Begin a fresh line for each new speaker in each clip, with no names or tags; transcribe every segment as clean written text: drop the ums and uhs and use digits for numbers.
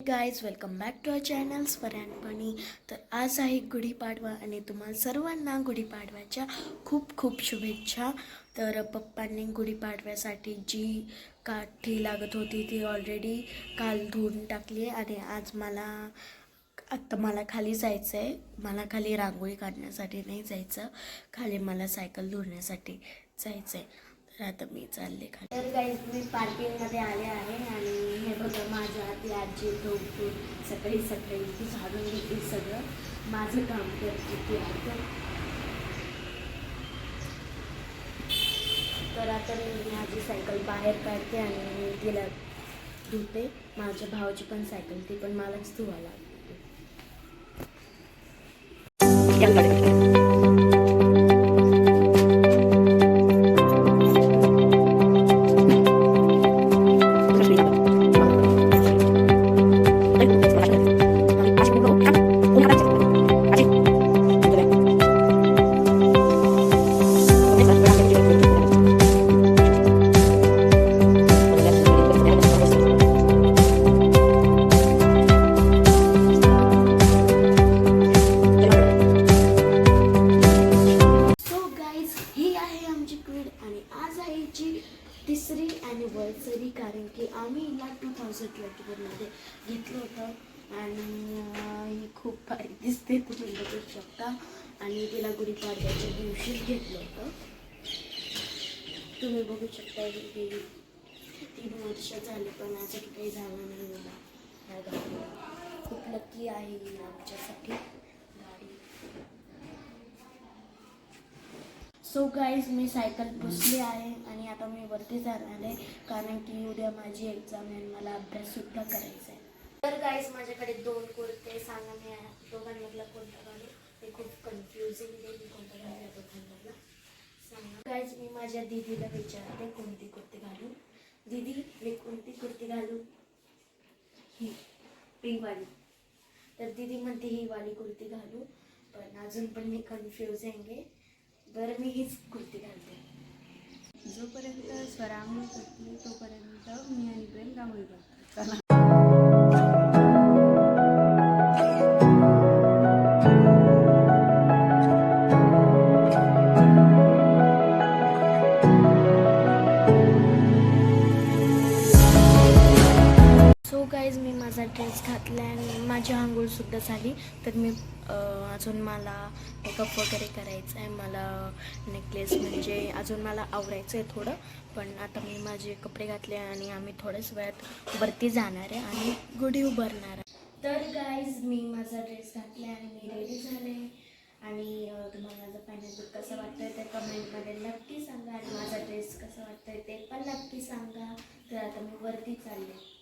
Guys welcome back to our channel स्वरांपणी. तर आज आहे गुढीपाडवा आणि तुम्हाला सर्वांना गुढीपाडव्याच्या खूप खूप शुभेच्छा. तर पप्पांनी गुढीपाडव्यासाठी जी काठी लागत होती ती ऑलरेडी काल धुवून टाकली आहे आणि आज मला खाली जायचं आहे. मला खाली रांगोळी काढण्यासाठी नाही जायचं, खाली मला सायकल धुण्यासाठी जायचं आहे. तर आता मी चालले खाली. तर गाईज मी पार्किंगमध्ये आले आहे आणि हे बघा माझ्या आधी आजी उठून सकाळी सकाळी ती झाडून घेतली, सगळं माझं काम करते ती आता. तर आता मी माझी सायकल बाहेर काढते आणि तिला धुते. माझ्या भावाची पण सायकल, ती पण मलाच धुवा लागते. तिसरी ॲनिव्हर्सरी, कारण की आम्ही हिला 2024मध्ये घेतलं होतं आणि ही खूप भारी दिसते, तुम्ही बघू शकता. आणि तिला गुढीपाडव्याच्या दिवशीच घेतलं होतं. तुम्ही बघू शकता की 3 वर्ष झाली पण अजून काही झालं नाही मला ह्या गाडीला. खूप लकी आहे ही आमच्यासाठी गाडी. सो गाईज मी सायकल पुसली आहे आणि आता मी वरती जाणार आहे, कारण की उद्या माझी एक्झाम आहे आणि मला अभ्याससुद्धा करायचा आहे. तर गाईज माझ्याकडे 2 कुर्ते, सांगा मी दोघांमधला कोणता घालू. ते खूप कन्फ्युजिंग आहे, मी कोणता घालू या दोघांमधला सांगा. गाईज मी माझ्या दीदीला विचारते कोणती कुर्ती घालू. दीदी मी कोणती कुर्ती घालू? ही पिंकवाली. तर दीदी म्हणते ही वाली कुर्ती घालू, पण अजून पण मी कन्फ्युजिंग आहे. बरं मी हीच कुर्ती घालते.
जोपर्यंत स्वरांगोळी करते तोपर्यंत मी आणि प्रेम रांगोळी करतो. चला.
सो गाईज मी माझा ड्रेस घातला आणि माझी आंघोळसुद्धा झाली. तर मी अजून मला मेकअप वगैरे करायचं आहे. मला नेकलेस म्हणजे अजून मला आवरायचं आहे थोडं, पण आता मी माझे कपडे घातले आणि आम्ही थोड्याच वेळात वरती जाणार आहे आणि गुढी उभारणार आहे. तर गाईज मी माझा ड्रेस घातला आणि मी रेडी झाले आणि तुम्हाला माझं फायनल लुक कसं वाटतं ते कमेंटमध्ये नक्की सांगा आणि माझा ड्रेस कसं वाटतं ते पण नक्की सांगा. तर आता मी वरती चालले.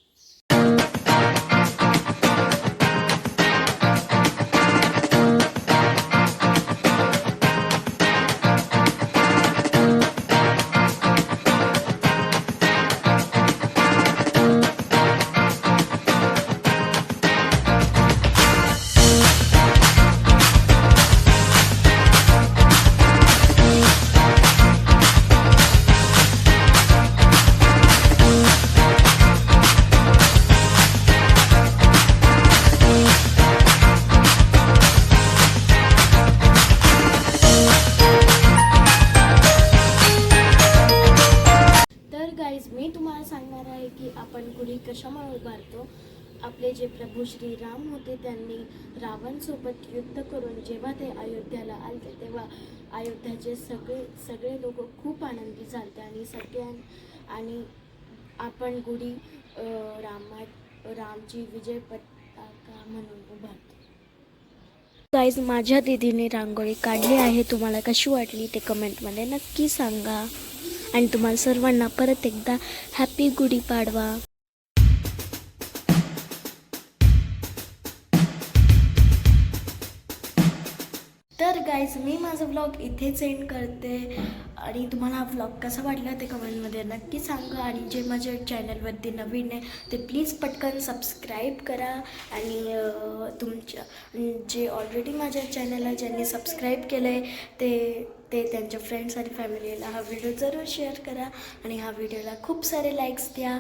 मी तुम्हाला सांगणार आहे की आपण गुढी कशामुळे उभारतो. आपले जे प्रभू श्रीराम होते त्यांनी रावणसोबत युद्ध करून जेव्हा ते अयोध्याला आले तेव्हा अयोध्याचे सगळे लोक खूप आनंदी झाले आणि आपण गुढी रामची विजय पताका म्हणून उभारतो. गाईज माझ्या दीदीने रांगोळी काढली आहे, तुम्हाला कशी वाटली ते कमेंटमध्ये नक्की सांगा आणि तुम्हाला सर्वांना परत एकदा हॅपी गुढीपाडवा. तर गाईज मी माझा व्लॉग इथेच एंड करते आणि तुम्हाला हा व्लॉग कसा वाटला ते कमेंटमध्ये नक्की सांगा. आणि जे माझ्या चॅनलवरती नवीन आहे ते प्लीज पटकन सबस्क्राईब करा आणि तुमच्या जे ऑलरेडी माझ्या चॅनलला ज्यांनी सबस्क्राईब केलं आहे ते त्यांच्या फ्रेंड्स आणि फॅमिलीला हा व्हिडिओ जरूर शेअर करा आणि हा व्हिडिओला खूप सारे लाईक्स द्या.